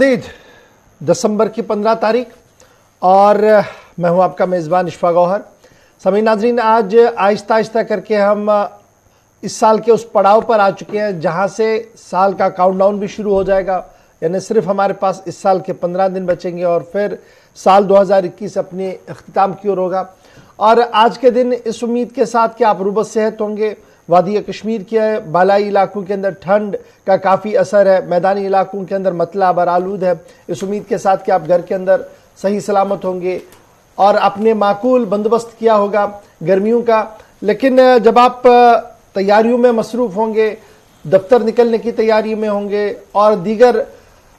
दिसंबर की 15 तारीख और मैं हूं आपका मेज़बान इशफाक गौहर। सभी नाज़रीन, आज आहिस्ता आहिस्ता करके हम इस साल के उस पड़ाव पर आ चुके हैं जहां से साल का काउंटडाउन भी शुरू हो जाएगा। यानी सिर्फ हमारे पास इस साल के 15 दिन बचेंगे और फिर साल 2021 अपने अख्तिताम की ओर होगा। और आज के दिन इस उम्मीद के साथ कि आप रूबत सेहत होंगे। वादी कश्मीर के बालाई इलाकों के अंदर ठंड का काफ़ी असर है, मैदानी इलाकों के अंदर मतला बरालूद है। इस उम्मीद के साथ कि आप घर के अंदर सही सलामत होंगे और अपने माकूल बंदोबस्त किया होगा गर्मियों का। लेकिन जब आप तैयारियों में मसरूफ़ होंगे, दफ्तर निकलने की तैयारी में होंगे और दीगर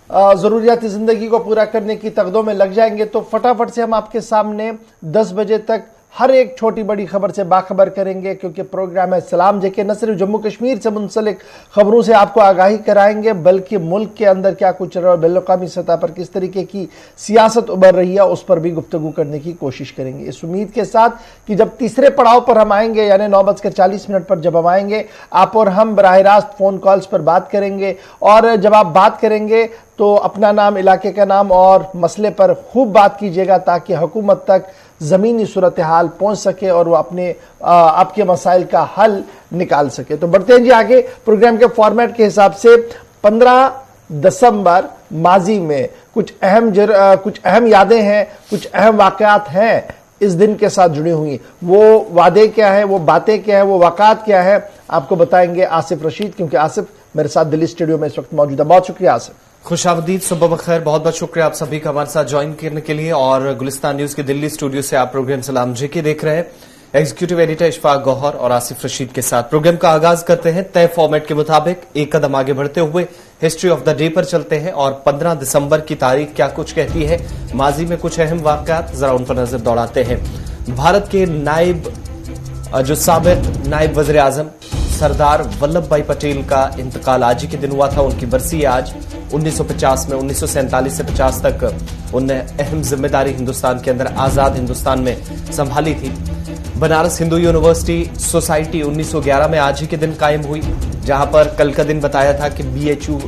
ज़रूरियात ज़िंदगी को पूरा करने की तगदों में लग जाएंगे, तो फटाफट से हम आपके सामने 10 बजे तक हर एक छोटी बड़ी खबर से बाखबर करेंगे, क्योंकि प्रोग्राम है सलाम जेके न सिर्फ जम्मू कश्मीर से मुंसलिक खबरों से आपको आगाही कराएंगे, बल्कि मुल्क के अंदर क्या कुछ रहा है, बैनुल-अक़वामी सतह पर किस तरीके की सियासत उभर रही है, उस पर भी गुफ्तगू करने की कोशिश करेंगे। इस उम्मीद के साथ कि जब तीसरे पड़ाव पर हम आएंगे, यानी 9:40 पर जब हम आएंगे, आप और हम बराह रास्त फ़ोन कॉल्स पर बात करेंगे। और जब आप बात करेंगे तो अपना नाम, इलाके का नाम और मसले पर खूब बात कीजिएगा, ताकि हुकूमत तक ज़मीनी सूरत हाल पहुँच सके और वो अपने आपके मसाइल का हल निकाल सके। तो बढ़ते हैं जी आगे प्रोग्राम के फॉर्मेट के हिसाब से। 15 दिसंबर माजी में कुछ अहम यादें हैं, कुछ अहम वाक़यात हैं इस दिन के साथ जुड़ी हुई। वो वादे क्या है, वो बातें क्या है, वो वाक़यात क्या है, आपको बताएंगे आसिफ रशीद, क्योंकि आसिफ मेरे साथ दिल्ली स्टूडियो में इस वक्त मौजूद है। बहुत शुक्रिया आसिफ। खुशामदीद, सुबह बखैर, बहुत बहुत शुक्रिया आप सभी का हमारे साथ ज्वाइन करने के लिए। और गुलिस्तान न्यूज के दिल्ली स्टूडियो से आप प्रोग्राम सलाम जेके देख रहे हैं। एग्जीक्यूटिव एडिटर इशफाक गौहर और आसिफ रशीद के साथ प्रोग्राम का आगाज करते हैं। तय फॉर्मेट के मुताबिक एक कदम आगे बढ़ते हुए हिस्ट्री ऑफ द डे पर चलते हैं और 15 दिसंबर की तारीख क्या कुछ कहती है, माजी में कुछ अहम वाकयात, जरा उन पर नजर दौड़ाते हैं। भारत के साबिक नायब वज़ीर आज़म सरदार वल्लभ भाई पटेल का इंतकाल आज ही के दिन हुआ था। उनकी बरसी है आज। 1950 में 1947 से 50 तक उनने अहम जिम्मेदारी हिंदुस्तान के अंदर, आजाद हिंदुस्तान में संभाली थी। बनारस हिंदू यूनिवर्सिटी सोसाइटी 1911 में आज ही के दिन कायम हुई, जहां पर कल का दिन बताया था कि BHU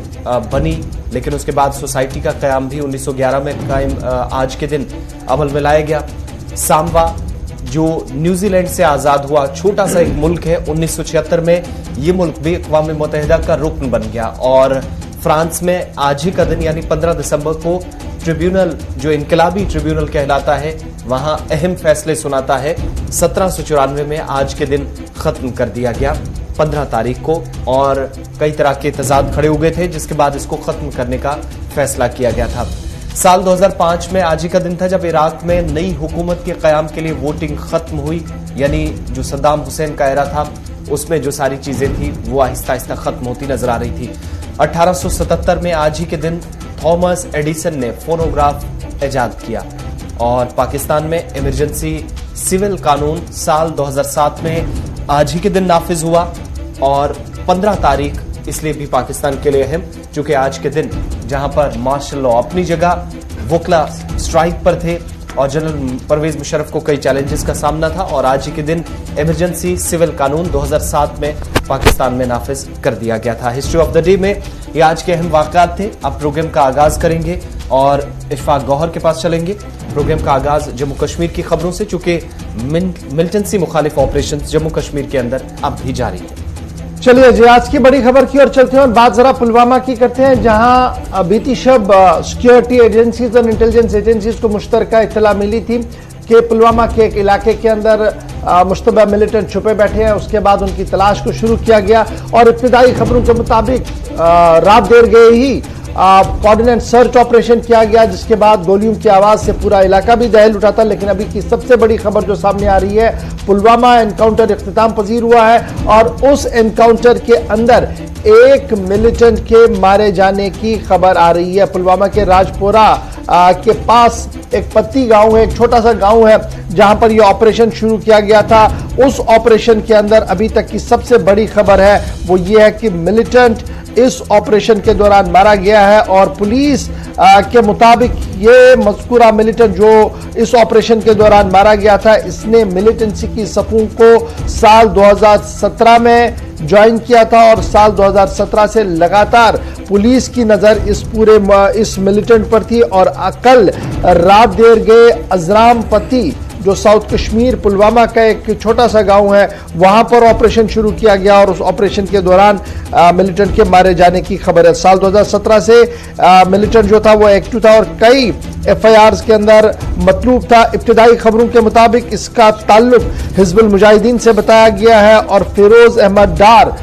बनी, लेकिन उसके बाद सोसाइटी का कयाम भी 1911 में कायम आज के दिन अमल में लाया गया। सांबा जो न्यूजीलैंड से आजाद हुआ, छोटा सा एक मुल्क है, 1976 में ये मुल्क भी अक़वाम मुत्तहिदा का रुकन बन गया। और फ्रांस में आज ही का दिन यानी 15 दिसंबर को ट्रिब्यूनल, जो इनकलाबी ट्रिब्यूनल कहलाता है, वहां अहम फैसले सुनाता है। 1794 में आज के दिन खत्म कर दिया गया 15 तारीख को, और कई तरह के तजाद खड़े हो गए थे, जिसके बाद इसको खत्म करने का फैसला किया गया था। साल 2005 में आज ही का दिन था जब इराक में नई हुकूमत के कयाम के लिए वोटिंग खत्म हुई। यानी जो सद्दाम हुसैन का एरा था, उसमें जो सारी चीजें थी वो आहिस्ता आहिस्ता खत्म होती नजर आ रही थी। 1877 में आज ही के दिन थॉमस एडिसन ने फोनोग्राफ इजाद किया। और पाकिस्तान में इमरजेंसी सिविल कानून साल 2007 में आज ही के दिन नाफिज हुआ। और 15 तारीख इसलिए भी पाकिस्तान के लिए अहम, चूंकि आज के दिन जहां पर मार्शल लॉ अपनी जगह, वोकला स्ट्राइक पर थे और जनरल परवेज मुशर्रफ को कई चैलेंजेस का सामना था, और आज ही के दिन इमरजेंसी सिविल कानून 2007 में पाकिस्तान में नाफिज कर दिया गया था। हिस्ट्री ऑफ द डे में ये आज के अहम वाकयात थे। अब प्रोग्राम का आगाज करेंगे और इशफाक गौहर के पास चलेंगे। प्रोग्राम का आगाज जम्मू कश्मीर की खबरों से, चूंकि मिलिटेंसी मुखालिफ ऑपरेशन जम्मू कश्मीर के अंदर अब भी जारी है। चलिए जी, आज की बड़ी खबर की ओर चलते हैं और बात जरा पुलवामा की करते हैं, जहां बीती शब सिक्योरिटी एजेंसीज और इंटेलिजेंस एजेंसीज को मुश्तरका इत्तला मिली थी कि पुलवामा के एक इलाके के अंदर मुश्तबा मिलिटेंट छुपे बैठे हैं। उसके बाद उनकी तलाश को शुरू किया गया और इब्तिदाई खबरों के मुताबिक रात देर गए ही कोऑर्डिनेट सर्च ऑपरेशन किया गया, जिसके बाद गोलियों की आवाज से पूरा इलाका भी दहल उठा था। लेकिन अभी की सबसे बड़ी खबर जो सामने आ रही है, पुलवामा एनकाउंटर इख्तिताम पजीर हुआ है और उस एनकाउंटर के अंदर एक मिलिटेंट के मारे जाने की खबर आ रही है। पुलवामा के राजपोरा के पास एक पत्ती गांव है, एक छोटा सा गांव है, जहां पर यह ऑपरेशन शुरू किया गया था। उस ऑपरेशन के अंदर अभी तक की सबसे बड़ी खबर है वो ये है कि मिलिटेंट इस ऑपरेशन के दौरान मारा गया है और पुलिस के मुताबिक ये मज़कूरा मिलिटेंट जो इस ऑपरेशन के दौरान मारा गया था, इसने मिलिटेंसी की सफ़ों को साल 2017 में ज्वाइन किया था और साल 2017 से लगातार पुलिस की नज़र इस मिलिटेंट पर थी। और कल रात देर गए अजराम पति जो साउथ कश्मीर पुलवामा का एक छोटा सा गांव है, वहां पर ऑपरेशन शुरू किया गया और उस ऑपरेशन के दौरान मिलिटेंट के मारे जाने की खबर है। साल 2017 से मिलिटेंट जो था वो एक्टिव था और कई एफआईआर के अंदर मतलूब था। इब्तिदाई खबरों के मुताबिक इसका ताल्लुक हिजबुल मुजाहिदीन से बताया गया है और फिरोज अहमद डार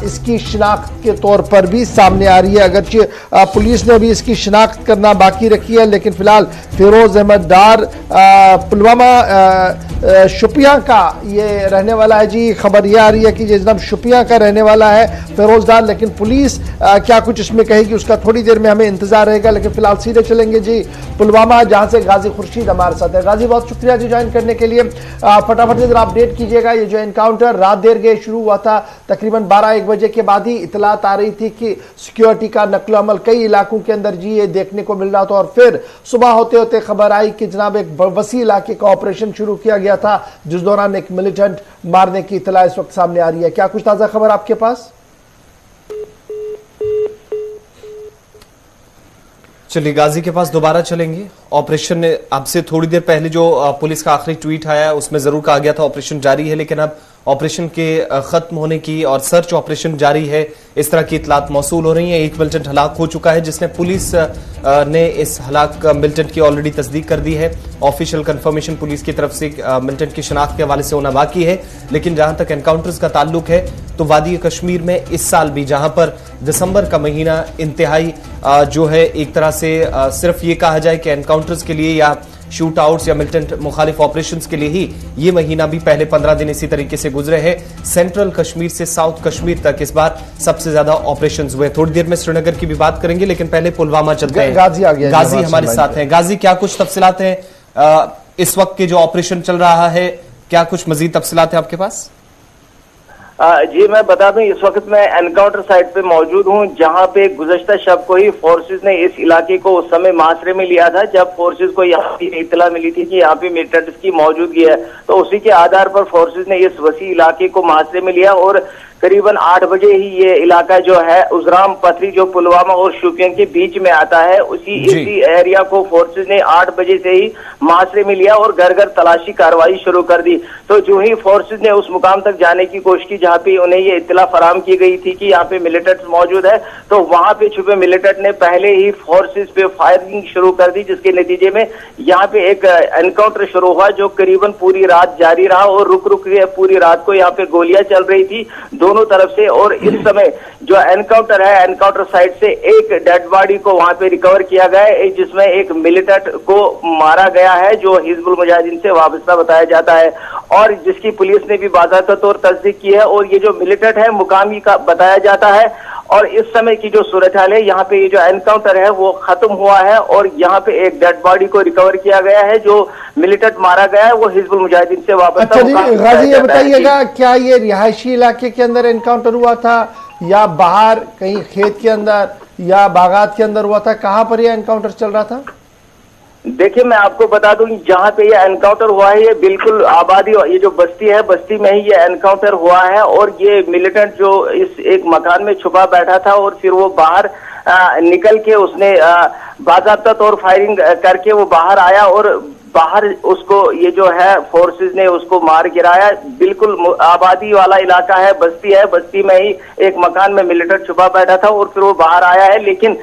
इसकी शिनाख्त के तौर पर भी सामने आ रही है। अगरचे पुलिस ने भी इसकी शिनाख्त करना बाकी रखी है, लेकिन फिलहाल फिरोज अहमद डार पुलवामा शुपिया का ये रहने वाला है जी। खबर यह आ रही है कि ये जनाब शुपिया का रहने वाला है फिरोज डार, लेकिन पुलिस क्या कुछ इसमें कहेगी उसका थोड़ी देर में हमें इंतजार रहेगा। लेकिन फिलहाल सीधे चलेंगे जी पुलवामा, जहां से गाजी खुर्शीद हमारे साथ है। गाजी, बहुत शुक्रिया जी ज्वाइन करने के लिए। फटाफट से जरा अपडेट कीजिएगा, ये जो एनकाउंटर रात देर गए शुरू हुआ था, तकरीबन 12-1 बजे के बाद ही इतलात आ रही थी कि सिक्योरिटी का नकलो अमल कई इलाकों के अंदर जी ये देखने को मिल रहा था और फिर सुबह होते होते खबर आई कि जनाब एक वसी इलाके का ऑपरेशन शुरू किया गया था जिस दौरान एक मिलिटेंट मारने की इतला इस वक्त सामने आ रही है। क्या कुछ ताजा खबर आपके पास? चलिए गाजी के पास दोबारा चलेंगे। ऑपरेशन ने आपसे थोड़ी देर पहले जो पुलिस का आखिरी ट्वीट आया उसमें जरूर कहा गया था ऑपरेशन जारी है, लेकिन अब ऑपरेशन के खत्म होने की और सर्च ऑपरेशन जारी है, इस तरह की इतलात मौसूल हो रही है। एक मिलिटेंट हलाक हो चुका है जिसने पुलिस ने इस हलाक मिलिटेंट की ऑलरेडी तस्दीक कर दी है। ऑफिशियल कंफर्मेशन पुलिस की तरफ से मिलिटेंट की शनाख्त के हवाले से होना बाकी है, लेकिन जहां तक एनकाउंटर्स का ताल्लुक है तो वादी कश्मीर में इस साल भी, जहां पर दिसंबर का महीना इंतहाई जो है एक तरह से सिर्फ ये कहा जाए कि एनकाउंटर्स के लिए या शूट आउट्स या मिलिटेंट मुखालिफ ऑपरेशंस के लिए ही ये महीना भी पहले 15 दिन इसी तरीके से गुजरे हैं। सेंट्रल कश्मीर से साउथ कश्मीर तक इस बार सबसे ज्यादा ऑपरेशंस हुए। थोड़ी देर में श्रीनगर की भी बात करेंगे, लेकिन पहले पुलवामा चलते हैं। गाजी आ गया, गाजी हमारे साथ हैं। गाजी, क्या कुछ तफसीलात हैं इस वक्त के जो ऑपरेशन चल रहा है, क्या कुछ मजीद तफसीलात है आपके पास? जी मैं बता दूं, इस वक्त मैं एनकाउंटर साइट पे मौजूद हूं, जहां पे गुज़श्ता शब को ही फोर्सेस ने इस इलाके को उस समय मुहासरे में लिया था जब फोर्सेस को यहाँ की इतला मिली थी कि यहाँ पे मिलिटेंट्स की मौजूदगी है। तो उसी के आधार पर फोर्सेस ने इस वसी इलाके को मुहासरे में लिया और करीबन 8 बजे ही ये इलाका जो है उजराम पथरी जो पुलवामा और शोपियां के बीच में आता है, इसी एरिया को फोर्सेस ने 8 बजे से ही मुहासरे में लिया और घर घर तलाशी कार्रवाई शुरू कर दी। तो जो ही फोर्सेस ने उस मुकाम तक जाने की कोशिश की जहाँ पे उन्हें ये इत्तला फराम की गई थी कि यहाँ पे मिलिटेंट्स मौजूद है, तो वहां पे छुपे मिलिटेंट ने पहले ही फोर्सेस पे फायरिंग शुरू कर दी, जिसके नतीजे में यहाँ पे एक एनकाउंटर शुरू हुआ जो करीबन पूरी रात जारी रहा और रुक रुक के पूरी रात को यहाँ पे गोलियां चल रही थी दोनों तरफ से। और इस समय जो एनकाउंटर है, एनकाउंटर साइट से एक डेड बॉडी को वहां पे रिकवर किया गया है जिसमें एक मिलिटेंट को मारा गया है जो हिजबुल मुजाहिदीन से वाबस्ता बताया जाता है और जिसकी पुलिस ने भी बाकायदा तौर तस्दीक की है। और ये जो मिलिटेंट है मुकामी का बताया जाता है और इस समय की जो सूरत हाल है, यहाँ पे ये जो एनकाउंटर है वो खत्म हुआ है और यहाँ पे एक डेड बॉडी को रिकवर किया गया है। जो मिलिटेंट मारा गया है वो हिजबुल मुजाहिदीन से वाबस्ता। अच्छा जी गाजी, ये बताइएगा क्या ये रिहायशी इलाके के अंदर एनकाउंटर हुआ था या बाहर कहीं खेत के अंदर या बागात के अंदर हुआ था? कहां पर यह एनकाउंटर चल रहा था? देखिए मैं आपको बता दूं, जहां पे ये एनकाउंटर हुआ है ये बिल्कुल आबादी, ये जो बस्ती है बस्ती में ही ये एनकाउंटर हुआ है और ये मिलिटेंट जो इस एक मकान में छुपा बैठा था और फिर वो बाहर निकल के उसने बाकायदा तौर फायरिंग करके वो बाहर आया और बाहर उसको ये जो है फोर्सेस ने उसको मार गिराया। बिल्कुल आबादी वाला इलाका है, बस्ती है, बस्ती में ही एक मकान में मिलिटेंट छुपा बैठा था और फिर वो बाहर आया है। लेकिन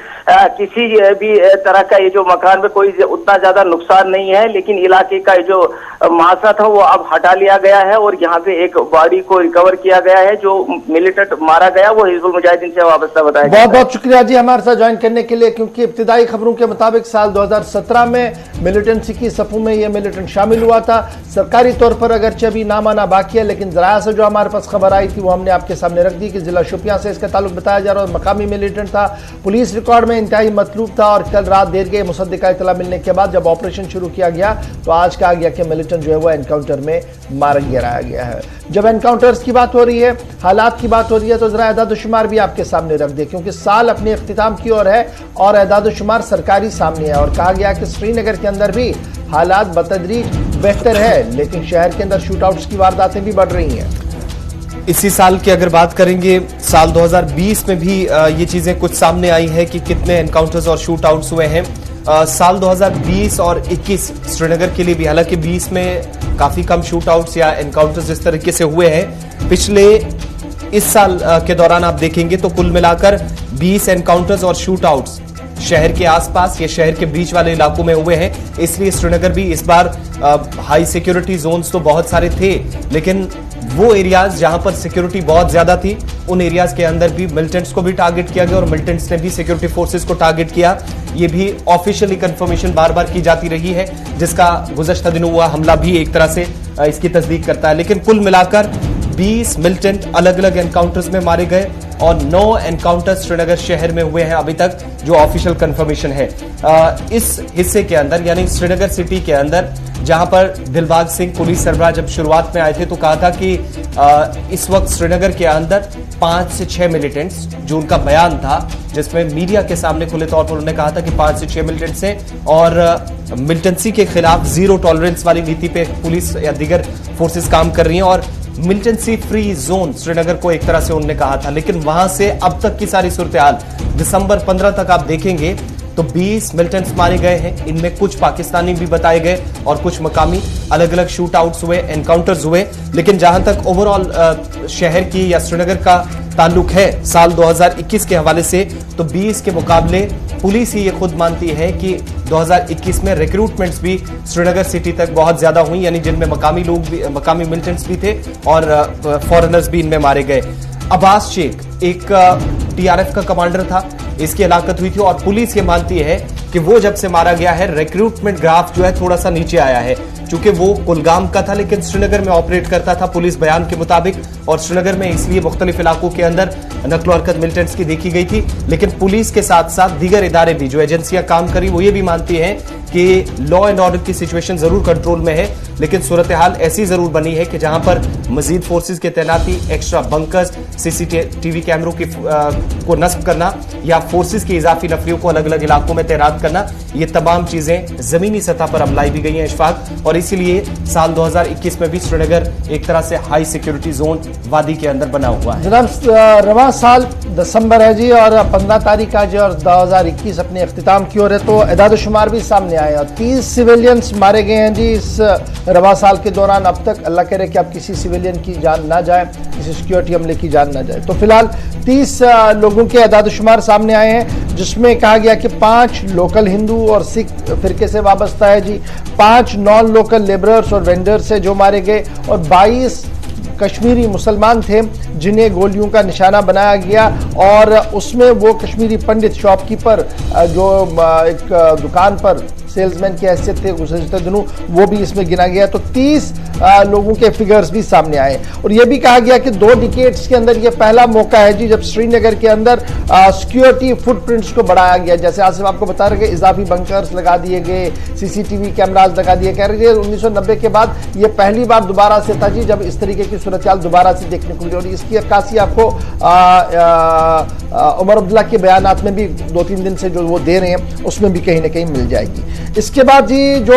किसी भी तरह का ये जो मकान में कोई उतना ज्यादा नुकसान नहीं है, लेकिन इलाके का जो मुआवजा था वो अब हटा लिया गया है और यहाँ पे एक बॉडी को रिकवर किया गया है। जो मिलिटेंट मारा गया वो हिजबुल मुजाहिदीन से वाबस्ता बताया। बहुत बहुत शुक्रिया जी हमारे साथ ज्वाइन करने के लिए, क्योंकि इब्तिदाई खबरों के मुताबिक साल 2017 में मिलिटेंसी की सफों में यह मिलिटेंट शामिल हुआ था। सरकारी तौर पर अगरचे अभी नाम आना बाकी है, लेकिन जराया से जो हमारे पास खबर आई थी वो हमने आपके सामने रख दी कि जिला शोपियां से इसका ताल्लुक बताया जा रहा है और मकामी मिलिटेंट था। पुलिस रिकॉर्ड में इंतहाई मतलूब था और कल रात देर गई मुसद्दिक का इतला मिलने के बाद जब ऑपरेशन शुरू किया गया तो आज कहा गया कि मिलिटेंट जो है वो एनकाउंटर में मार गिराया गया है। जब एनकाउंटर्स की बात हो रही है, हालात की बात हो रही है, तो जरा एदाद-ओ-शुमार भी आपके सामने रख दे, क्योंकि साल अपने इख्तिताम की ओर है और एदाद-ओ-शुमार सरकारी सामने है और कहा गया कि श्रीनगर के अंदर भी हालात बतदरीज बेहतर है, लेकिन शहर के अंदर शूटआउट्स की वारदातें भी बढ़ रही हैं। इसी साल की अगर बात करेंगे, साल 2020 में भी ये चीजें कुछ सामने आई है कि कितने एनकाउंटर्स और शूटआउट्स हुए हैं। साल 2020 और 21 श्रीनगर के लिए भी, हालांकि 20 में काफी कम शूटआउट्स या एनकाउंटर्स इस तरीके से हुए हैं। पिछले इस साल के दौरान आप देखेंगे तो कुल मिलाकर 20 एनकाउंटर्स और शूटआउट्स शहर के आसपास या शहर के बीच वाले इलाकों में हुए हैं। इसलिए श्रीनगर भी इस बार हाई सिक्योरिटी जोन्स तो बहुत सारे थे, लेकिन वो एरियाज जहां पर सिक्योरिटी बहुत ज्यादा थी उन एरियाज के अंदर भी मिलिटेंट्स को भी टारगेट किया गया और मिलिटेंट्स ने भी सिक्योरिटी फोर्सेस को टारगेट किया। ये भी ऑफिशियली कंफर्मेशन बार बार की जाती रही है, जिसका गुज़श्ता दिनों हुआ हमला भी एक तरह से इसकी तस्दीक करता है। लेकिन कुल मिलाकर 20 मिलिटेंट अलग अलग एनकाउंटर्स में मारे गए और 9 एनकाउंटर्स श्रीनगर शहर में हुए हैं अभी तक, जो ऑफिशियल कंफर्मेशन है। इस हिस्से के अंदर यानी श्रीनगर सिटी के अंदर, जहां पर दिलबाग सिंह पुलिस सरबराह जब शुरुआत में आए थे तो कहा था कि इस वक्त श्रीनगर के अंदर 5 से 6 मिलिटेंट्स, जो उनका बयान था जिसमें मीडिया के सामने खुले तौर पर उन्होंने कहा था कि 5 से 6 मिलिटेंट्स हैं और मिलिटेंसी के खिलाफ जीरो टॉलरेंस वाली नीति पे पुलिस या दीगर फोर्सेस काम कर रही हैं और मिलिटेंसी फ्री जोन श्रीनगर को एक तरह से उन्होंने कहा था। लेकिन वहां से अब तक की सारी सूरत हाल, दिसंबर 15 तक आप देखेंगे तो 20 मिलिटेंट्स मारे गए हैं। इनमें कुछ पाकिस्तानी भी बताए गए और कुछ मकामी अलग अलग शूट आउट्स हुए, एनकाउंटर्स हुए। लेकिन जहां तक ओवरऑल शहर की या श्रीनगर का ताल्लुक है साल 2021 के हवाले से, तो 20 के मुकाबले पुलिस ही ये खुद मानती है कि 2021 में रिक्रूटमेंट्स भी श्रीनगर सिटी तक बहुत ज्यादा हुई, यानी जिनमें मकामी लोग भी, मकामी मिलिटेंट्स भी थे और फॉरेनर्स भी इनमें मारे गए। अब्बास शेख एक टीआरएफ का कमांडर था, इसकी हलाकत हुई थी और पुलिस ये मानती है कि वो जब से मारा गया है रिक्रूटमेंट ग्राफ जो है थोड़ा सा नीचे आया है, चूंकि वो कुलगाम का था लेकिन श्रीनगर में ऑपरेट करता था पुलिस बयान के मुताबिक, और श्रीनगर में इसलिए मुख्तलिफ इलाकों के अंदर नक्लो हरकत मिलिटेंट्स की देखी गई थी। लेकिन पुलिस के साथ साथ दीगर इदारे भी, जो एजेंसियां काम करी, वो ये भी मानती हैं कि लॉ एंड ऑर्डर की सिचुएशन जरूर कंट्रोल में है, लेकिन सूरत हाल ऐसी जरूर बनी है कि जहां पर मजीद फोर्सेज की तैनाती, एक्स्ट्रा बंकर्स, सीसीटीवी कैमरों को नस्ब करना या फोर्सेज की इजाफी नफरियों को अलग अलग इलाकों में तैनात करना, ये तमाम चीजें जमीनी सतह पर अमलाई भी गई हैं इशफाक, और इसीलिए साल 2021 में भी श्रीनगर एक तरह से हाई सिक्योरिटी जोन वादी के अंदर बना हुआ है। जनाब, रवां साल दिसंबर है जी और 15 तारीख आज और 2021 अपने अख्तिताम की ओर है, तो एदाद-ओ-शुमार भी सामने आए और 30 सिविलियंस मारे गए हैं जी इस रवां साल के दौरान अब तक। अल्लाह करे कि अब किसी सिविलियन की जान ना जाए, किसी सिक्योरिटी अमले की जान ना जाए। तो फिलहाल 30 लोगों के एदाद-ओ-शुमार सामने आए हैं, जिसमें कहा गया कि 5 लोकल हिंदू और सिख फिरके से वाबस्ता है जी, 5 नॉन लोकल लेबरर्स और वेंडर्स है जो मारे गए और 22 कश्मीरी मुसलमान थे जिन्हें गोलियों का निशाना बनाया गया, और उसमें वो कश्मीरी पंडित शॉपकीपर जो एक दुकान पर सेल्समैन की हैसियत थे गुज़श्ता दिनों, वो भी इसमें गिना गया। तो 30 लोगों के फिगर्स भी सामने आए और यह भी कहा गया कि 2 डिकेड्स के अंदर यह पहला मौका है जी जब श्रीनगर के अंदर सिक्योरिटी फुटप्रिंट्स को बढ़ाया गया। जैसे आसिफ आपको बता रहे कि इजाफी बंकर्स लगा दिए गए, सीसीटीवी कैमराज लगा दिए, कह रहे 1990 के बाद यह पहली बार दोबारा से था जी जब इस तरीके की सूरत हाल दोबारा से देखने को मिली, और इसकी अक्कासी आपको उमर अब्दुल्ला के बयानात में भी 2-3 दिन से जो वो दे रहे हैं उसमें भी कहीं ना कहीं मिल जाएगी। इसके बाद जी जो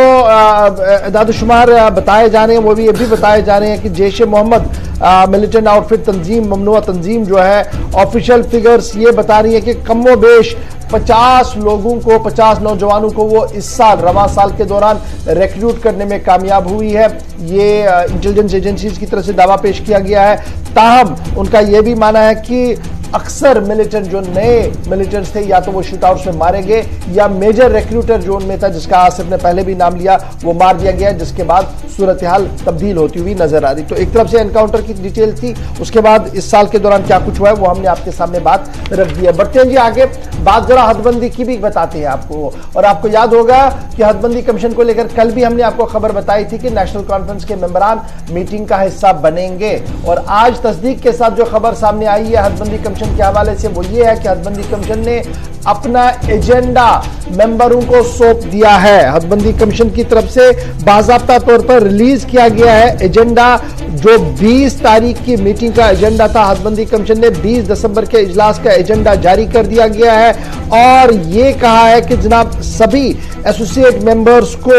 एदाद-ओ-शुमार बताए जा रहे हैं वो भी ये भी बताए जा रहे हैं कि जैश-ए-मोहम्मद मिलिटेंट आउटफिट तंजीम, ममनुआ तंजीम जो है, ऑफिशियल फिगर्स ये बता रही है कि कमोबेश 50 लोगों को, 50 नौजवानों को वो इस साल रवां साल के दौरान रिक्रूट करने में कामयाब हुई है। ये इंटेलिजेंस एजेंसीज की तरफ से दावा पेश किया गया है। ताहम उनका यह भी माना है कि अक्सर मिलिटेंट जो नए मिलिटेंट्स थे या तो वो शूटआउट्स में मारे गए या मेजर रिक्रूटर जो उनमें था जिसका आसिफ ने पहले भी नाम लिया वो मार दिया गया, जिसके बाद सूरत हाल तब्दील होती हुई नजर आ रही। तो एक तरफ से एनकाउंटर की डिटेल थी, उसके बाद इस साल के दौरान क्या कुछ हुआ है वो हमने आपके सामने बात रख दी है। बढ़ते हैं जी आगे, बात जरा हदबंदी की भी बताते हैं आपको। और आपको याद होगा कि हदबंदी कमीशन को लेकर कल भी हमने आपको खबर बताई थी कि नेशनल कॉन्फ्रेंस के मेंबरान मीटिंग का हिस्सा बनेंगे। और आज तस्दीक के साथ जो खबर सामने आई है हदबंदी कमीशन के हवाले से वो ये है कि हदबंदी कमीशन ने अपना एजेंडा मेंबरों को सौंप दिया है। हदबंदी कमीशन की तरफ से बाज़ाब्ता तौर पर रिलीज किया गया है एजेंडा, जो 20 तारीख की मीटिंग का एजेंडा था। हदबंदी कमीशन ने 20 दिसंबर के इजलास का एजेंडा जारी कर दिया गया है और ये कहा है कि जनाब सभी एसोसिएट मेंबर्स को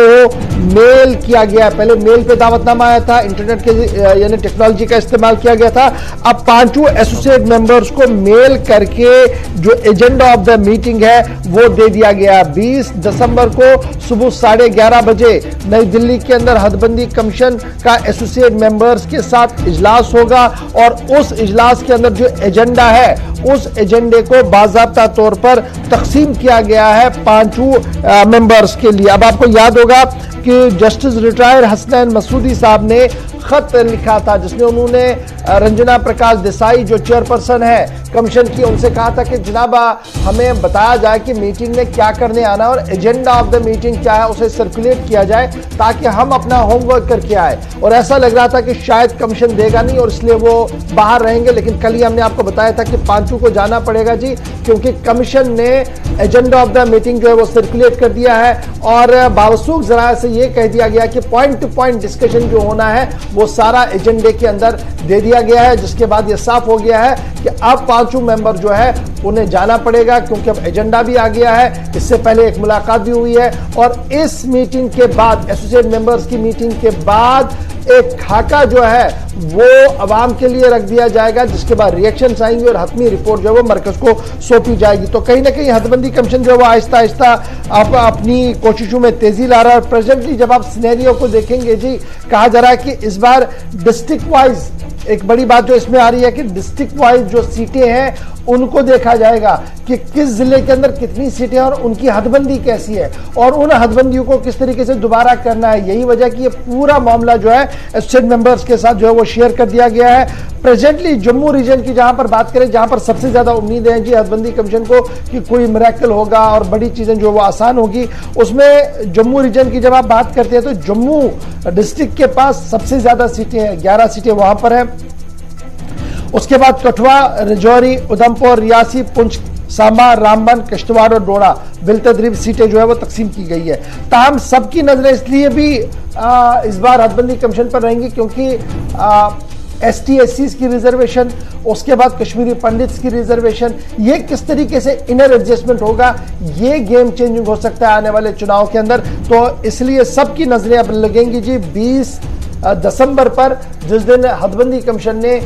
मेल किया गया है। पहले मेल पे दावतनामा आया था, इंटरनेट के यानी टेक्नोलॉजी का इस्तेमाल किया गया था। अब पांचों एसोसिएट मेंबर्स को मेल करके जो एजेंडा ऑफ द मीटिंग है वो दे दिया गया। 20 दिसंबर को सुबह 11:30 बजे नई दिल्ली के अंदर हदबंदी कमीशन का एसोसिएट मेंबर्स के साथ इजलास होगा और उस इजलास के अंदर जो एजेंडा है उस एजेंडे को बाज़ाब्ता तौर पर तकसीम किया गया है पांचों मेंबर्स के लिए। अब आपको याद होगा कि जस्टिस रिटायर हसनैन मसूदी साहब ने खत लिखा था जिसमें उन्होंने रंजना प्रकाश देसाई जो चेयरपर्सन है कमीशन की, उनसे कहा था कि जनाब हमें बताया जाए कि मीटिंग में क्या करने आना और एजेंडा ऑफ द मीटिंग क्या है, उसे सर्कुलेट किया जाए ताकि हम अपना होमवर्क करके आए। और ऐसा लग रहा था कि शायद कमीशन देगा नहीं और इसलिए वो बाहर रहेंगे, लेकिन कल ही हमने आपको बताया था कि पांचों को जाना पड़ेगा जी, क्योंकि कमीशन ने एजेंडा ऑफ द मीटिंग जो है वो सर्कुलेट कर दिया है और बावसूख जरा से ये कह दिया गया कि पॉइंट टू पॉइंट डिस्कशन जो होना है वो सारा एजेंडे के अंदर दे दिया गया है, जिसके बाद ये साफ हो गया है कि अब पांचों मेंबर जो है उन्हें जाना पड़ेगा क्योंकि अब एजेंडा भी आ गया है। इससे पहले एक मुलाकात भी हुई है और इस मीटिंग के बाद एसोसिएट मेंबर्स की मीटिंग के बाद एक खाका जो है वो अवाम के लिए रख दिया जाएगा, जिसके बाद रिएक्शंस आएंगे और हतमी रिपोर्ट जो है वो मरकज को सौंपी जाएगी। तो कहीं ना कहीं हदबंदी कमीशन जो है वो आहिस्ता आहिस्ता अपनी कोशिशों में तेजी ला रहा है। और प्रेजेंटली जब आप सिनेरियो को देखेंगे जी, कहा जा रहा है कि इस बार डिस्ट्रिक्ट वाइज एक बड़ी बात जो इसमें आ रही है कि डिस्ट्रिक्ट वाइज जो सीटें हैं उनको देखा जाएगा कि किस जिले के अंदर कितनी सीटें और उनकी हदबंदी कैसी है और उन हदबंदियों को किस तरीके से दोबारा करना है। यही वजह कि ये पूरा मामला जो है एसोसिएट मेंबर्स के साथ जो है वो शेयर कर दिया गया है। प्रेजेंटली जम्मू रीजन की जहां पर बात करें, जहां पर सबसे ज्यादा उम्मीद है जी हदबंदी कमीशन को कि कोई मिरेकल होगा और बड़ी चीजें जो वो आसान होगी, उसमें जम्मू रीजन की जब आप बात करते हैं तो जम्मू डिस्ट्रिक्ट के पास सबसे ज्यादा सीटें हैं, 11 सीटें वहां पर हैं। उसके बाद कठुआ, राजौरी, उधमपुर, रियासी, पुंछ, सांबा, रामबन, किश्तवाड़ और डोडा बिलतदरीब सीटें जो है वो तकसीम की गई है। ताहम सबकी नजरें इसलिए भी इस बार हदबंदी कमीशन पर रहेंगी क्योंकि ST SCs की रिजर्वेशन, उसके बाद कश्मीरी पंडित्स की रिजर्वेशन, ये किस तरीके से इनर एडजस्टमेंट होगा, ये गेम चेंजिंग हो सकता है आने वाले चुनाव के अंदर। तो इसलिए सबकी नजरें अब लगेंगी जी 20 दिसंबर पर, जिस दिन हदबंदी कमीशन ने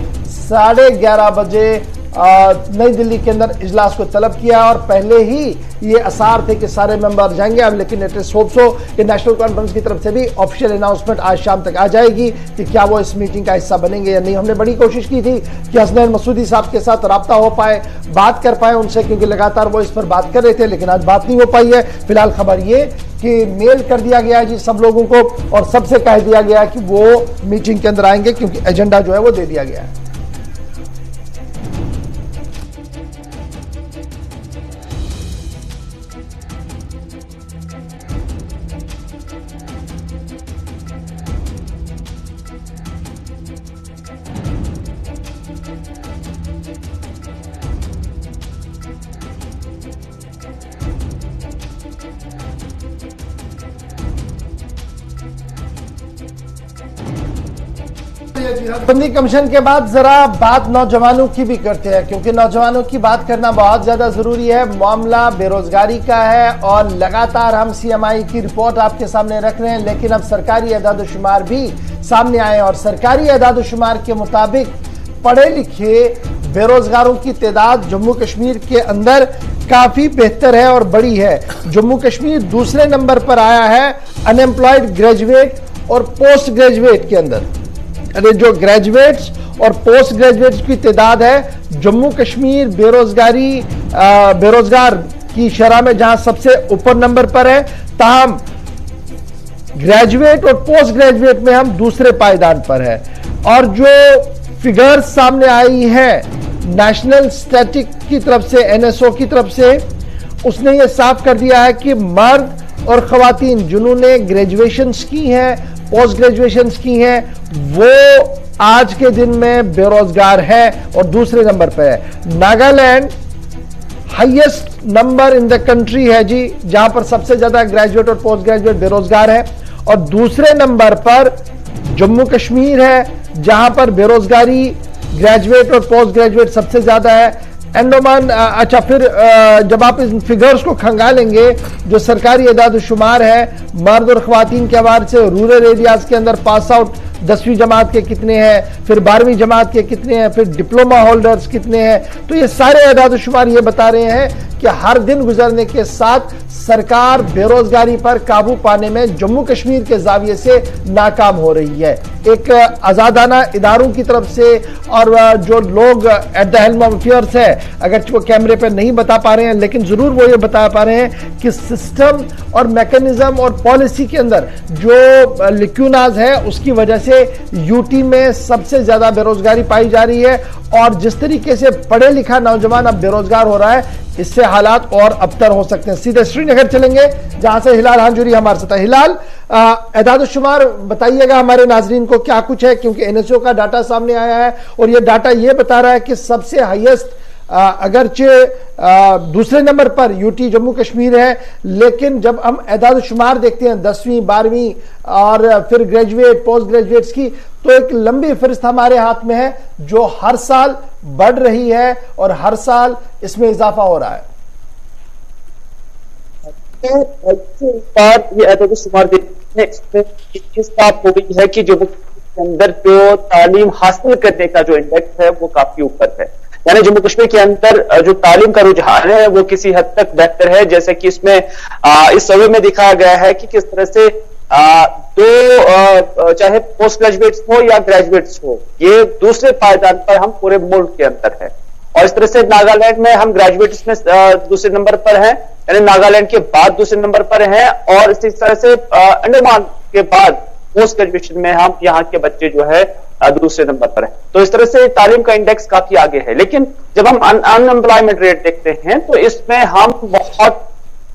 11:30 बजे नई दिल्ली के अंदर इजलास को तलब किया और पहले ही ये आसार थे कि सारे मेंबर जाएंगे। अब लेकिन इट इज होप सो कि नेशनल कॉन्फ्रेंस की तरफ से भी ऑफिशियल अनाउंसमेंट आज शाम तक आ जाएगी कि क्या वो इस मीटिंग का हिस्सा बनेंगे या नहीं। हमने बड़ी कोशिश की थी कि हसनैन मसूदी साहब के साथ रब्ता हो पाए, बात कर पाए उनसे, क्योंकि लगातार वो इस पर बात कर रहे थे, लेकिन आज बात नहीं हो पाई है। फिलहाल खबर ये कि मेल कर दिया गया है जी सब लोगों को और सबसे कह दिया गया कि वो मीटिंग के अंदर आएंगे क्योंकि एजेंडा जो है वो दे दिया गया है। हदबंदी कमीशन के बाद जरा बात नौजवानों की भी करते हैं, क्योंकि नौजवानों की बात करना बहुत ज्यादा जरूरी है। मामला बेरोजगारी का है और लगातार हम CMI की रिपोर्ट आपके सामने रख रहे हैं, लेकिन अब सरकारी एदाद-ओ-शुमार भी सामने आए और सरकारी एदाद-ओ-शुमार के मुताबिक पढ़े लिखे बेरोजगारों की तादाद जम्मू कश्मीर के अंदर काफी बेहतर है और बड़ी है। जम्मू कश्मीर दूसरे नंबर पर आया है अनएम्प्लॉयड ग्रेजुएट और पोस्ट ग्रेजुएट के अंदर। अरे जो ग्रेजुएट्स और पोस्ट ग्रेजुएट्स की तादाद है जम्मू कश्मीर बेरोजगार की शरह में जहां सबसे ऊपर नंबर पर है, ताहम ग्रेजुएट और पोस्ट ग्रेजुएट में हम दूसरे पायदान पर है। और जो फिगर्स सामने आई है नेशनल स्टैटिक की तरफ से, NSO की तरफ से, उसने ये साफ कर दिया है कि मर्द और खवातीन जिन्होंने ग्रेजुएशंस की हैं, पोस्ट ग्रेजुएशंस की हैं, वो आज के दिन में बेरोजगार है और दूसरे नंबर पे है। Nagaland highest number in the country है जी, जहां पर सबसे ज्यादा ग्रेजुएट और पोस्ट ग्रेजुएट बेरोजगार है, और दूसरे नंबर पर जम्मू कश्मीर है जहां पर बेरोजगारी ग्रेजुएट और पोस्ट ग्रेजुएट सबसे ज्यादा है। अंडमान, अच्छा, फिर जब आप इन फिगर्स को खंगालेंगे, जो सरकारी एदाद-ओ-शुमार है मर्द और खवातीन के हवाले से, रूरल एरियाज के अंदर पास आउट 10वीं जमात के कितने हैं, फिर 12वीं जमात के कितने हैं, फिर डिप्लोमा होल्डर्स कितने हैं, तो ये सारे एदाद-ओ-शुमार ये बता रहे हैं कि हर दिन गुजरने के साथ सरकार बेरोजगारी पर काबू पाने में जम्मू कश्मीर के जाविये से नाकाम हो रही है। एक आजादाना इदारों की तरफ से, और जो लोग at the helm of affairs है, अगर वो कैमरे पर नहीं बता पा रहे हैं, लेकिन जरूर वो ये बता पा रहे हैं कि सिस्टम और मैकेनिज्म और पॉलिसी के अंदर जो लिक्यूनाज है, उसकी वजह से यूटी में सबसे ज्यादा बेरोजगारी पाई जा रही है। और जिस तरीके से पढ़े लिखा नौजवान अब बेरोजगार हो रहा है, इससे हालात और अबतर हो सकते हैं। सीधे श्रीनगर चलेंगे जहां से हिलाल हांजुरी हमारे साथ है। हिलाल, एदाद-ओ-शुमार बताइएगा हमारे नाजरीन को क्या कुछ है, क्योंकि NSO का डाटा सामने आया है और यह डाटा यह बता रहा है कि सबसे हाईएस्ट अगरचे दूसरे नंबर पर यूटी जम्मू कश्मीर है, लेकिन जब हम एदाद-ओ-शुमार देखते हैं 10वीं 12वीं और फिर ग्रेजुएट पोस्ट ग्रेजुएट्स की, तो एक लंबी फहरिस्त हमारे हाथ में है जो हर साल बढ़ रही है और हर साल इसमें इजाफा हो रहा है। ये एदाद-ओ-शुमार देखने इसमें चीज साफ हो गई है कि जम्मू के अंदर जो तालीम हासिल करने का जो इंडेक्स है वो काफी ऊपर है। यानी जम्मू कश्मीर के अंदर जो तालीम का रुझान है वो किसी हद तक बेहतर है, जैसे कि इसमें इस सर्वे में दिखाया गया है कि किस तरह से चाहे पोस्ट ग्रेजुएट्स हो या ग्रेजुएट्स हो, ये दूसरे पायदान पर हम पूरे मुल्क के अंदर है। और इस तरह से नागालैंड में हम ग्रेजुएट्स में दूसरे नंबर पर हैं, यानी नागालैंड के बाद दूसरे नंबर पर हैं, और इसी तरह से अंडमान के बाद पोस्ट ग्रेजुएशन में हम यहाँ के बच्चे जो है दूसरे नंबर पर है। तो इस तरह से तालीम का इंडेक्स काफी आगे है। लेकिन जब हम अनएम्प्लॉयमेंट रेट देखते हैं तो इसमें हम बहुत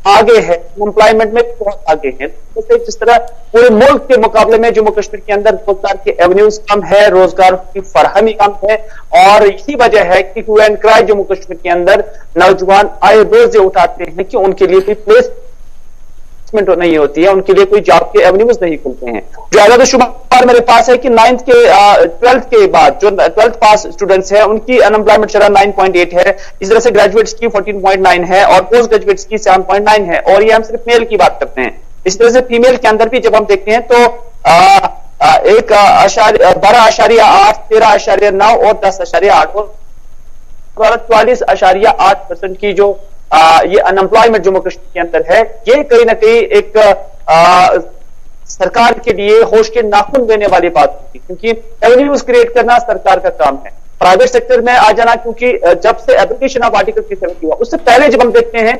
आगे है, एम्प्लॉयमेंट में बहुत आगे है। तो जिस तरह पूरे मुल्क के मुकाबले में जम्मू कश्मीर के अंदर रोजगार के एवेन्यूज कम है, रोजगार की फरहमी कम है, और यही वजह है कि हू एंड क्राई जम्मू कश्मीर के अंदर नौजवान आए रोज ये उठाते हैं कि उनके लिए कोई प्लेसमेंट नहीं होती है, उनके लिए कोई जॉब के एवेन्यूज नहीं खुलते हैं। जो एदाद-ओ-शुमार मेरे पास है कि 12th के बाद जो 12th पास स्टूडेंट्स हैं उनकी अनएम्प्लॉयमेंट शरह 9.8 है, इस तरह से ग्रेजुएट्स की 14.9 है और पोस्ट ग्रेजुएट्स की 7.9 है, और ये हम सिर्फ मेल की बात करते हैं। इस तरह से फीमेल के अंदर भी जब हम देखते हैं तो 12.8, 13.9 और 10.8 और 44.8% की जो ये अनएम्प्लॉयमेंट जम्मू कश्मीर के अंदर है, ये कहीं ना कहीं एक सरकार के लिए होश के नाखून देने वाली बात होती है, क्योंकि एवेन्यूज क्रिएट करना सरकार का काम है, प्राइवेट सेक्टर में आ जाना, क्योंकि जब से एप्लीकेशन ऑफ आर्टिकल 370 हुआ उससे पहले जब हम देखते हैं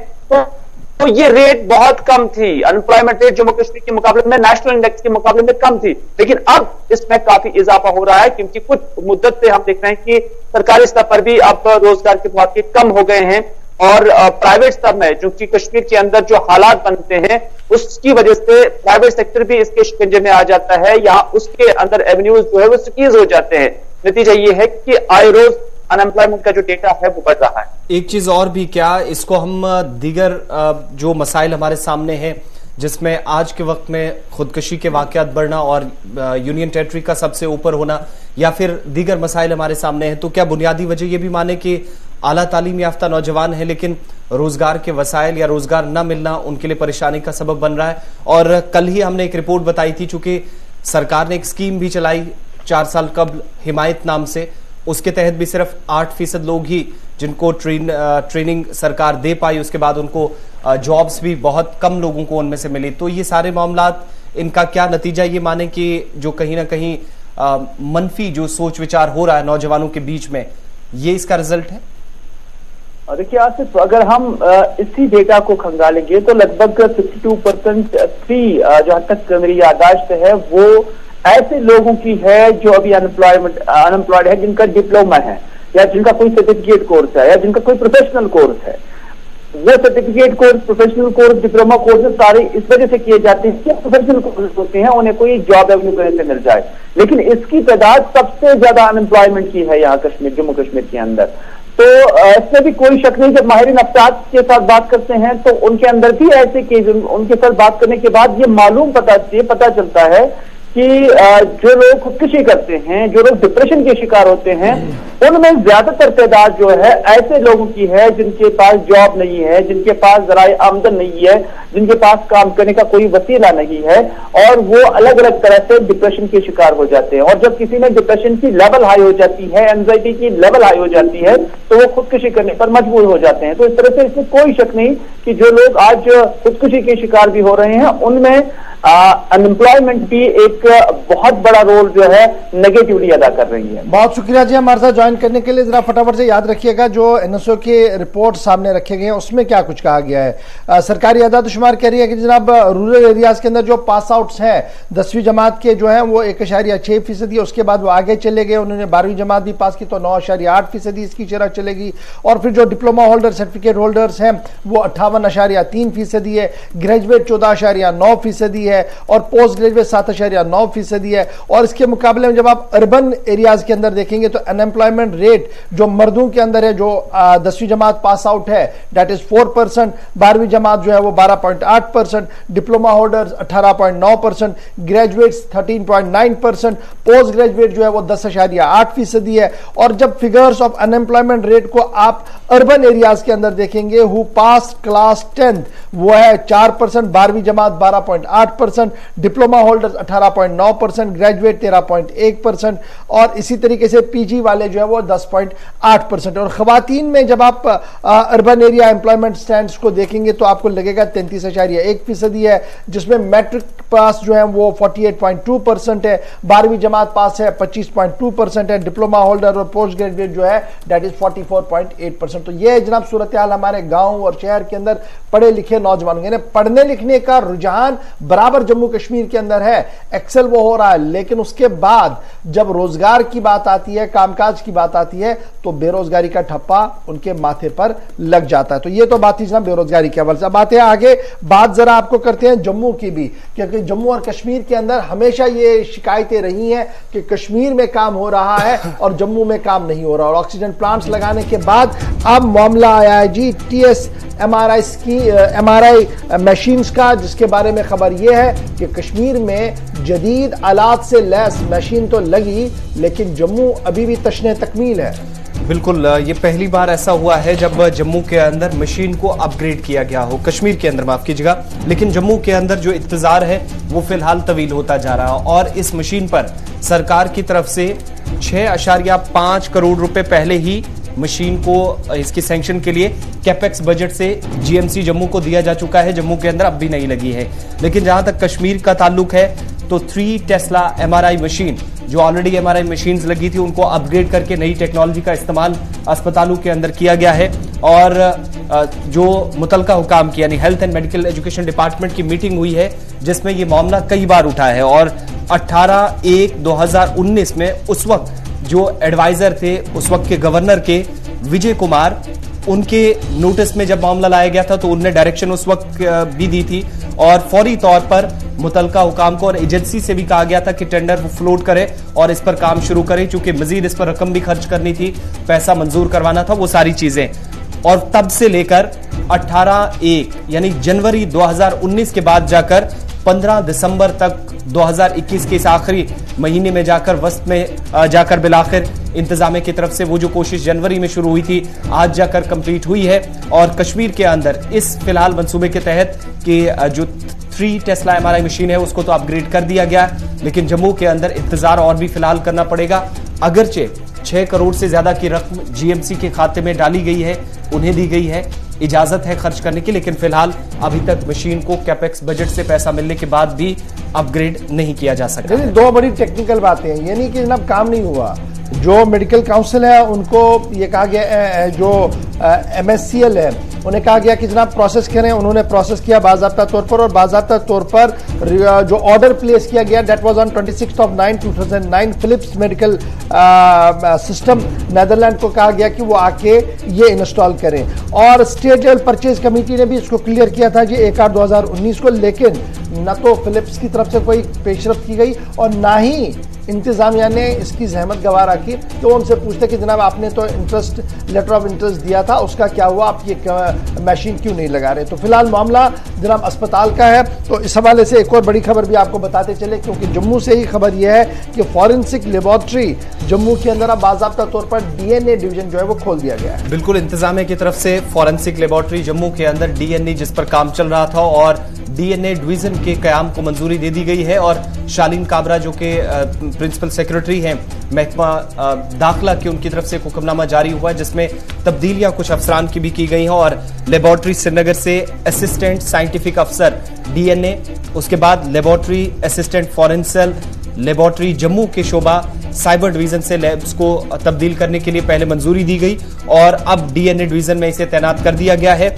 तो ये रेट बहुत कम थी। अनएम्प्लॉयमेंट रेट जम्मू कश्मीर के मुकाबले में, नेशनल इंडेक्स के मुकाबले में कम थी, लेकिन अब इसमें काफी इजाफा हो रहा है, क्योंकि कुछ मुद्दत से हम देख रहे हैं कि सरकारी स्तर पर भी अब रोजगार के मौके कम हो गए हैं, और प्राइवेट स्तर में जो कि कश्मीर के अंदर जो हालात बनते हैं उसकी वजह से प्राइवेट सेक्टर भी इसके शिकंजे में आ जाता है, या उसके अंदर एवेन्यूज जो है वो स्क्वीज हो जाते हैं। नतीजा ये है कि आए रोज अनएम्प्लॉयमेंट का जो डेटा है वो बढ़ रहा है। एक चीज और भी, क्या इसको हम दीगर जो मसाइल हमारे सामने हैं जिसमें आज के वक्त में खुदकशी के वाकयात बढ़ना और यूनियन टेरिटरी का सबसे ऊपर होना, या फिर दीगर मसाइल हमारे सामने हैं, तो क्या बुनियादी वजह यह भी माने कि आला तालीम याफ्ता नौजवान है लेकिन रोजगार के वसाइल या रोजगार न मिलना उनके लिए परेशानी का सबब बन रहा है? और कल ही हमने एक रिपोर्ट बताई थी, चूंकि सरकार ने एक स्कीम भी चलाई 4 साल कबल हिमायत नाम से, उसके तहत भी सिर्फ 8% लोग ही जिनको ट्रेनिंग सरकार दे पाई, उसके बाद उनको जॉब्स भी बहुत कम लोगों को उनमें से मिली। तो ये सारे मामलात, इनका क्या नतीजा ये माने कि जो कहीं ना कहीं मनफी जो सोच विचार हो रहा है नौजवानों के बीच में, ये इसका रिजल्ट है? देखिए आसिफ, अगर हम इसी डेटा को खंगालेंगे तो लगभग 52% जहां तक मेरी याददाश्त है वो ऐसे लोगों की है जो अभी अनएम्प्लॉयड है, जिनका डिप्लोमा है या जिनका कोई सर्टिफिकेट कोर्स है या जिनका कोई प्रोफेशनल कोर्स है। वो certificate course, professional course, diploma course सारे इस वजह से किए जाते हैं कि प्रोफेशनल कोर्स होते हैं, उन्हें कोई जॉब एवेन्यू कहीं से मिल जाए। लेकिन इसकी तादाद सबसे ज्यादा अनएम्प्लॉयमेंट की है यहाँ कश्मीर, जम्मू कश्मीर के अंदर। तो इसमें भी कोई शक नहीं, जब माहिरीन अफसाद के साथ बात करते हैं तो उनके अंदर भी ऐसे केस, उनके साथ बात करने के बाद ये पता चलता है कि जो लोग खुदकुशी करते हैं, जो लोग डिप्रेशन के शिकार होते हैं, उनमें ज्यादातर तादाद जो है ऐसे लोगों की है जिनके पास जॉब नहीं है, जिनके पास जराए आमदन नहीं है, जिनके पास काम करने का कोई वसीला नहीं है, और वो अलग अलग तरह से डिप्रेशन के शिकार हो जाते हैं। और जब किसी में डिप्रेशन की लेवल हाई हो जाती है, एंजाइटी की लेवल हाई हो जाती है, तो वो खुदकुशी करने पर मजबूर हो जाते हैं। तो इस तरह से इसमें कोई शक नहीं कि जो लोग आज खुदकुशी के शिकार भी हो रहे हैं, उनमें अनएम्प्लॉयमेंट भी एक बहुत बड़ा रोल जो है नेगेटिवली अदा कर रही है। बहुत शुक्रिया जी हमारे साथ ज्वाइन करने के लिए। जरा फटाफट से याद रखिएगा जो एनएसओ की रिपोर्ट सामने रखे गए हैं उसमें क्या कुछ कहा गया है। सरकारी आदादशुमार कह रही है कि जनाब रूरल एरियाज के अंदर जो पास आउट्स हैं 10वीं जमात के जो हैं वो 1.6%, उसके बाद वो आगे चले गए, उन्होंने 12वीं जमात भी पास की तो 9.8% इसकी शरह चलेगी। और फिर जो डिप्लोमा होल्डर, सर्टिफिकेट होल्डर्स हैं वो 58.3% है, ग्रेजुएट 14.9% है और पोस्ट ग्रेजुएट 7.9% है। और इसके मुकाबले में जब आप अर्बन एरियाज के अंदर देखेंगे तो अनएम्प्लॉयमेंट रेट जो मर्दों के अंदर है, जो 10वीं जमात पास आउट है दैट इज 4%, 12वीं जमात जो है वो 12.8%, diploma holders 18.9%, graduates 13.9%, post graduate जो है वो 10.8% है। और जब फिगर्स ऑफ अनएम्प्लॉयमेंट रेट को आप अर्बन एरियाज के अंदर देखेंगे, हु पास क्लास 10th वो है 4%, 12वीं जमात 12.8%, डिप्लोमा होल्डर्स 18.9%, ग्रेजुएट 13.1% और इसी तरीके से पीजी वाले जो है वो 10.8%। और खवातीन में जब आप अर्बन एरिया एम्प्लॉयमेंट स्टैंड्स को देखेंगे तो आपको लगेगा 33.1% है, जिसमें मैट्रिक पास जो है वो 48.2% है, 12वीं जमात पास है 25.2% है, डिप्लोमा होल्डर और पोस्ट ग्रेजुएट जो है दैट इज 44.8%। तो ये जनाब सूरत हाल हमारे गांव और शहर के अंदर पढ़े लिखे नौजवान, यानी पढ़ने लिखने का रुझान बराबर जम्मू कश्मीर के अंदर है, एक्सेल वो हो रहा है। लेकिन उसके बाद जब रोजगार की बात आती है, कामकाज की बात आती है, तो बेरोजगारी का ठप्पा उनके माथे पर लग जाता है। तो ये तो बात थी जनाब बेरोजगारी के हवाले से। अब आते हैं आगे, बात जरा आपको करते हैं जम्मू की भी, क्योंकि जम्मू और कश्मीर के अंदर हमेशा ये शिकायतें रही हैं कि कश्मीर में काम हो रहा है और जम्मू में काम नहीं हो रहा। और ऑक्सीजन प्लांट्स लगाने के बाद अब मामला आया है जी TS MRI मशीन्स का, जिसके बारे में खबर यह है कि कश्मीर में जदीद आलात से लैस मशीन तो लगी, लेकिन जम्मू अभी भी तशने तकमील है। बिल्कुल, ये पहली बार ऐसा हुआ है जब जम्मू के अंदर मशीन को अपग्रेड किया गया हो, कश्मीर के अंदर माफ कीजिएगा, लेकिन जम्मू के अंदर जो इंतजार है वो फिलहाल तवील होता जा रहा है। और इस मशीन पर सरकार की तरफ से 6.5 करोड़ रुपए पहले ही मशीन को इसकी सैंक्शन के लिए कैपेक्स बजट से GMC जम्मू को दिया जा चुका है, जम्मू के अंदर अब भी नहीं लगी है। लेकिन जहां तक कश्मीर का ताल्लुक है तो 3 टेस्ला MRI मशीन जो ऑलरेडी MRI मशीन्स लगी थी उनको अपग्रेड करके नई टेक्नोलॉजी का इस्तेमाल अस्पतालों के अंदर किया गया है। और जो मुतलका हुकाम की यानी health and medical education department की मीटिंग हुई है जिसमें ये मामला कई बार उठा है। और 18/1/2019 में उस वक्त जो एडवाइजर थे उस वक्त के गवर्नर के विजय कुमार, उनके नोटिस में जब मामला लाया गया था तो उनने डायरेक्शन उस वक्त भी दी थी और फौरी तौर पर मुतलका हुकाम को और एजेंसी से भी कहा गया था कि टेंडर फ्लोट करे और इस पर काम शुरू करे, क्योंकि मजीद इस पर रकम भी खर्च करनी थी, पैसा मंजूर करवाना था, वो सारी चीजें। और तब से लेकर 18/1 यानी जनवरी 2019 के बाद जाकर 15 दिसंबर तक 2021 के इस आखिरी महीने में जाकर वस्त में जाकर बिलाखिर इंतजामिया की तरफ से वो जो कोशिश जनवरी में शुरू हुई थी आज जाकर कंप्लीट हुई है। और कश्मीर के अंदर इस फिलहाल मंसूबे के तहत कि जो 3 टेस्ला MRI मशीन है उसको तो अपग्रेड कर दिया गया, लेकिन जम्मू के अंदर इंतजार और भी फिलहाल करना पड़ेगा। अगरचे 6 करोड़ से ज्यादा की रकम GMC के खाते में डाली गई है, उन्हें दी गई है, इजाजत है खर्च करने की, लेकिन फिलहाल अभी तक मशीन को कैपेक्स बजट से पैसा मिलने के बाद भी अपग्रेड नहीं किया जा सका। दो बड़ी टेक्निकल बातें हैं, ये नहीं कि जनाब काम नहीं हुआ। जो मेडिकल काउंसिल है उनको ये कहा गया, जो MSCL है उन्हें कहा गया कि जनाब प्रोसेस करें, उन्होंने प्रोसेस किया बाज़ाब्ता तौर पर, और बाज़ाब्ता तौर पर जो ऑर्डर प्लेस किया गया that was on 26/9/2009 Philips medical system Netherland को कहा गया कि वो आके ये इंस्टॉल करें, और स्टेट लेवल परचेज कमेटी ने भी इसको क्लियर किया था जी 1/8/2019 को, लेकिन न तो फिलिप्स की तरफ से कोई पेशरफ की गई और ना ही इंतजामिया ने इसकी जहमत गवा रखी। तो उनसे पूछते कि जनाब आपने तो इंटरेस्ट लेटर ऑफ इंटरेस्ट दिया था, उसका क्या हुआ, आप ये मशीन क्यों नहीं लगा रहे। तो फिलहाल मामला जनाब अस्पताल का है। तो इस हवाले से एक और बड़ी खबर भी आपको बताते चले, क्योंकि जम्मू से ही खबर यह है कि फॉरेंसिक लेबोरेटरी जम्मू के अंदर अब बाज़ाब्ता तौर पर DNA डिवीजन जो है वो खोल दिया गया है। बिल्कुल, इंतजामिया की तरफ से फॉरेंसिक लेबोरेटरी जम्मू के अंदर DNA जिस पर काम चल रहा था और DNA डिवीजन के कयाम को मंजूरी दे दी गई है, और शालीन काबरा जो कि प्रिंसिपल सेक्रेटरी हैं महकमा दाखिला की, उनकी तरफ से एक हुक्मनामा जारी हुआ है जिसमें तब्दीलियां कुछ अफसरान की भी की गई हैं, और लेबोरेटरी श्रीनगर से असिस्टेंट साइंटिफिक अफसर DNA, उसके बाद laboratory assistant forensic laboratory Jammu के शोबा साइबर डिवीजन से लैब्स को तब्दील करने के लिए पहले मंजूरी दी गई और अब DNA डिवीजन में इसे तैनात कर दिया गया है।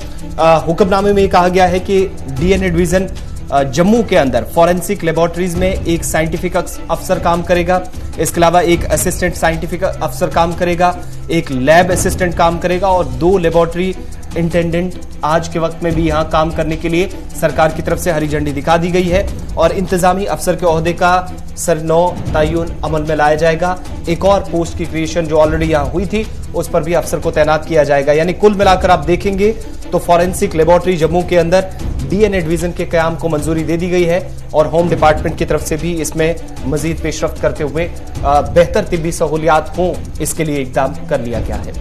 हुक्मनामे में कहा गया है कि DNA डिवीजन जम्मू के अंदर फॉरेंसिक लेबोरेटरीज में एक साइंटिफिक अफसर काम करेगा, इसके अलावा एक असिस्टेंट साइंटिफिक अफसर काम करेगा, एक लैब असिस्टेंट काम करेगा और 2 लेबोरेटरी इंटेंडेंट आज के वक्त में भी यहां काम करने के लिए सरकार की तरफ से हरी झंडी दिखा दी गई है, और इंतजामी अफसर के ओहदे का सरनौ तयन अमल में लाया जाएगा। एक और पोस्ट की क्रिएशन जो ऑलरेडी यहां हुई थी उस पर भी अफसर को तैनात किया जाएगा। यानी कुल मिलाकर आप देखेंगे तो फॉरेंसिक लेबोरेटरी जम्मू के अंदर DNA डिवीजन के कयाम को मंजूरी दे दी गई है, और होम डिपार्टमेंट की तरफ से भी इसमें मजीद पेशरफ्त करते हुए बेहतर तिब्बी सहूलियात हों इसके लिए इकदाम कर लिया गया है।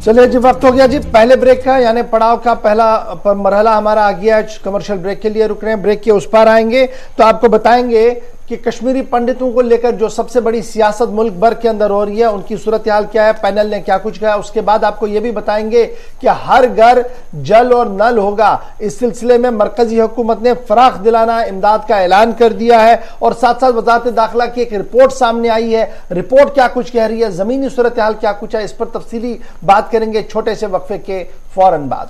चलिए जी, वक्त हो गया जी पहले ब्रेक का, यानी पड़ाव का पहला मरहला हमारा आ गया। कमर्शियल ब्रेक के लिए रुक रहे हैं, ब्रेक के उस पार आएंगे तो आपको बताएंगे कि कश्मीरी पंडितों को लेकर जो सबसे बड़ी सियासत मुल्क भर के अंदर हो रही है उनकी सूरत हाल क्या है, पैनल ने क्या कुछ कहा। उसके बाद आपको यह भी बताएंगे कि हर घर जल और नल होगा, इस सिलसिले में मरकजी हुकूमत ने फराख दिलाना इमदाद का ऐलान कर दिया है, और साथ साथ वजारत दाखिला की एक रिपोर्ट सामने आई है। रिपोर्ट क्या कुछ कह रही है, जमीनी सूरत हाल क्या कुछ है, इस पर तफसीली बात करेंगे छोटे से वक्फे के फौरन बाद।